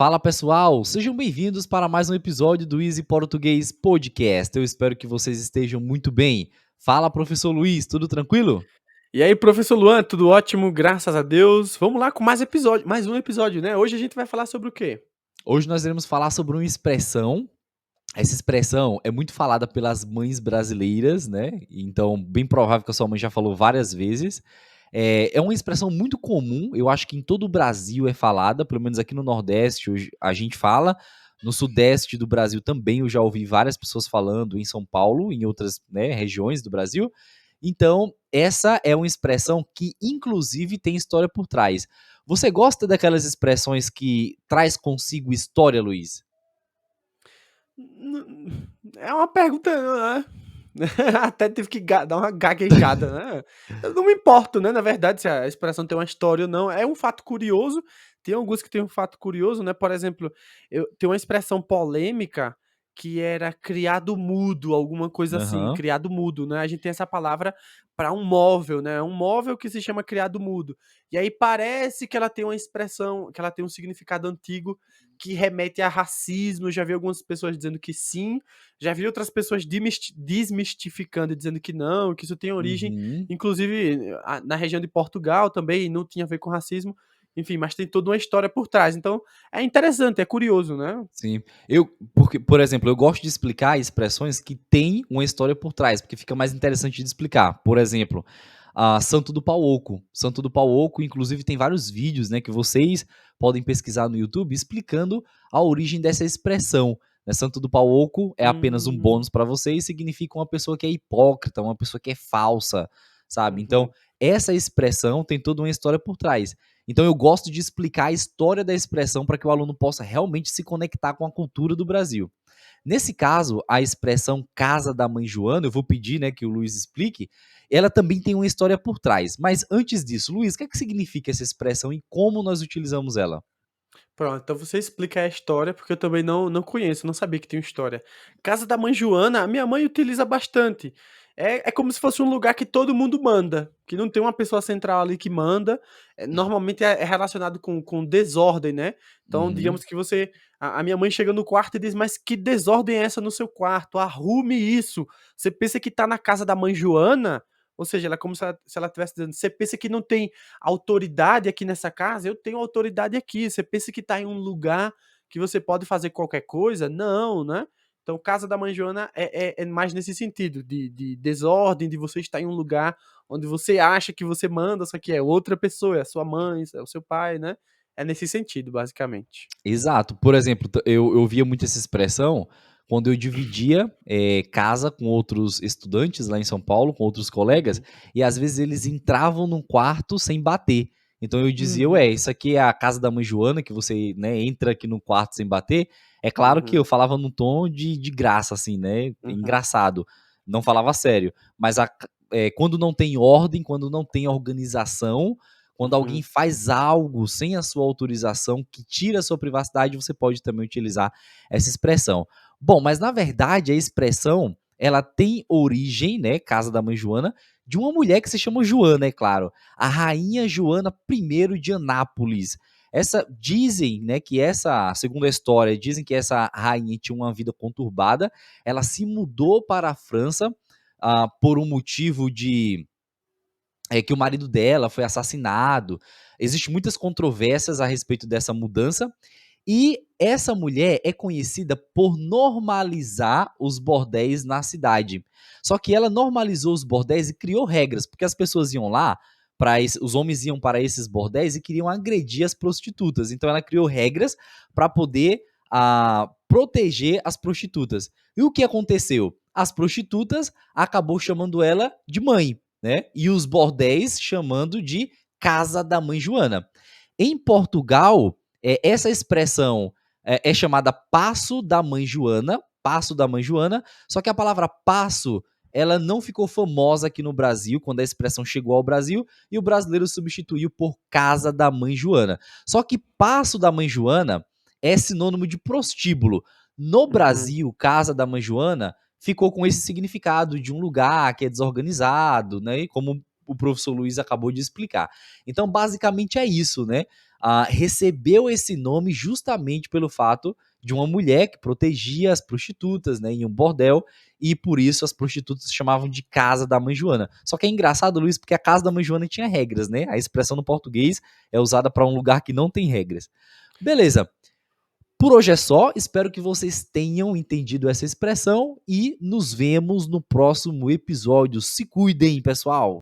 Fala pessoal, sejam bem-vindos para mais um episódio do Easy Português Podcast. Eu espero que vocês estejam muito bem. Fala, professor Luiz, tudo tranquilo? E aí, professor Luan, tudo ótimo, graças a Deus. Vamos lá com mais um episódio, né? Hoje a gente vai falar sobre o quê? Hoje nós iremos falar sobre uma expressão. Essa expressão é muito falada pelas mães brasileiras, né? Então, bem provável que a sua mãe já falou várias vezes. É uma expressão muito comum, eu acho que em todo o Brasil é falada, pelo menos aqui no Nordeste hoje a gente fala. No Sudeste do Brasil também eu já ouvi várias pessoas falando, em São Paulo, em outras, né, regiões do Brasil. Então, essa é uma expressão que, inclusive, tem história por trás. Você gosta daquelas expressões que traz consigo história, Luiz? É uma pergunta, né? Até tive que dar uma gaguejada, né? Eu não me importo, né? Na verdade, se a expressão tem uma história ou não. É um fato curioso. Tem alguns que tem um fato curioso, né? Por exemplo, tem uma expressão polêmica que era criado mudo, alguma coisa assim, Aham. criado mudo, né? A gente tem essa palavra para um móvel, né? Um móvel que se chama criado mudo. E aí parece que ela tem uma expressão, que ela tem um significado antigo que remete a racismo. Eu já vi algumas pessoas dizendo que sim, já vi outras pessoas desmistificando e dizendo que não, que isso tem origem, Uhum. inclusive na região de Portugal também, não tinha a ver com racismo, enfim, mas tem toda uma história por trás. Então, é interessante, é curioso, né? Sim. Porque, por exemplo, eu gosto de explicar expressões que têm uma história por trás, porque fica mais interessante de explicar. Por exemplo, Santo do Pau Oco. Santo do Pau Oco, inclusive, tem vários vídeos, né, que vocês podem pesquisar no YouTube explicando a origem dessa expressão. Né? Santo do Pau Oco é apenas um Hum, bônus para vocês, significa uma pessoa que é hipócrita, uma pessoa que é falsa, sabe? Então, uhum, essa expressão tem toda uma história por trás. Então eu gosto de explicar a história da expressão para que o aluno possa realmente se conectar com a cultura do Brasil. Nesse caso, a expressão casa da mãe Joana, eu vou pedir, né, que o Luiz explique, ela também tem uma história por trás. Mas antes disso, Luiz, o que é que significa essa expressão e como nós utilizamos ela? Pronto, então você explica a história, porque eu também não conheço, não sabia que tinha uma história. Casa da mãe Joana, a minha mãe utiliza bastante. É como se fosse um lugar que todo mundo manda, que não tem uma pessoa central ali que manda. Normalmente é relacionado com desordem, né? Então, Uhum. digamos que a minha mãe chega no quarto e diz: Mas que desordem é essa no seu quarto? Arrume isso. Você pensa que tá na casa da mãe Joana? Ou seja, ela é como se ela estivesse dizendo: Você pensa que não tem autoridade aqui nessa casa? Eu tenho autoridade aqui. Você pensa que está em um lugar que você pode fazer qualquer coisa? Não, né? Então, casa da mãe Joana é mais nesse sentido, de desordem, de você estar em um lugar onde você acha que você manda, só que é outra pessoa, é a sua mãe, é o seu pai, né? É nesse sentido, basicamente. Exato. Por exemplo, eu via muito essa expressão quando eu dividia casa com outros estudantes lá em São Paulo, com outros colegas, Uhum. e às vezes eles entravam num quarto sem bater. Então eu dizia, ué, Uhum. isso aqui é a casa da mãe Joana, que você, né, entra aqui no quarto sem bater. É claro que Uhum. eu falava num tom de graça, assim, né? Uhum. Engraçado. Não falava sério. Mas quando não tem ordem, quando não tem organização, quando alguém Uhum. faz algo sem a sua autorização, que tira a sua privacidade, você pode também utilizar essa expressão. Bom, mas na verdade a expressão, ela tem origem, né, casa da mãe Joana, de uma mulher que se chama Joana, é claro, a rainha Joana I de Anápolis. Dizem, né, que segundo a história, dizem que essa rainha tinha uma vida conturbada, ela se mudou para a França por um motivo que o marido dela foi assassinado. Existem muitas controvérsias a respeito dessa mudança. E essa mulher é conhecida por normalizar os bordéis na cidade. Só que ela normalizou os bordéis e criou regras, porque as pessoas iam lá, os homens iam para esses bordéis e queriam agredir as prostitutas. Então ela criou regras para poder proteger as prostitutas. E o que aconteceu? As prostitutas acabou chamando ela de mãe, né? E os bordéis chamando de casa da mãe Joana. Em Portugal, essa expressão é chamada passo da mãe Joana, só que a palavra passo ela não ficou famosa aqui no Brasil quando a expressão chegou ao Brasil e o brasileiro substituiu por casa da mãe Joana. Só que passo da mãe Joana é sinônimo de prostíbulo. No Uhum. Brasil, casa da mãe Joana ficou com esse significado de um lugar que é desorganizado, né? E como o professor Luiz acabou de explicar. Então, basicamente é isso, né? recebeu esse nome justamente pelo fato de uma mulher que protegia as prostitutas, né, em um bordel, e por isso as prostitutas se chamavam de Casa da Mãe Joana. Só que é engraçado, Luiz, porque a Casa da Mãe Joana tinha regras, né? A expressão no português é usada para um lugar que não tem regras. Beleza. Por hoje é só, espero que vocês tenham entendido essa expressão e nos vemos no próximo episódio. Se cuidem, pessoal!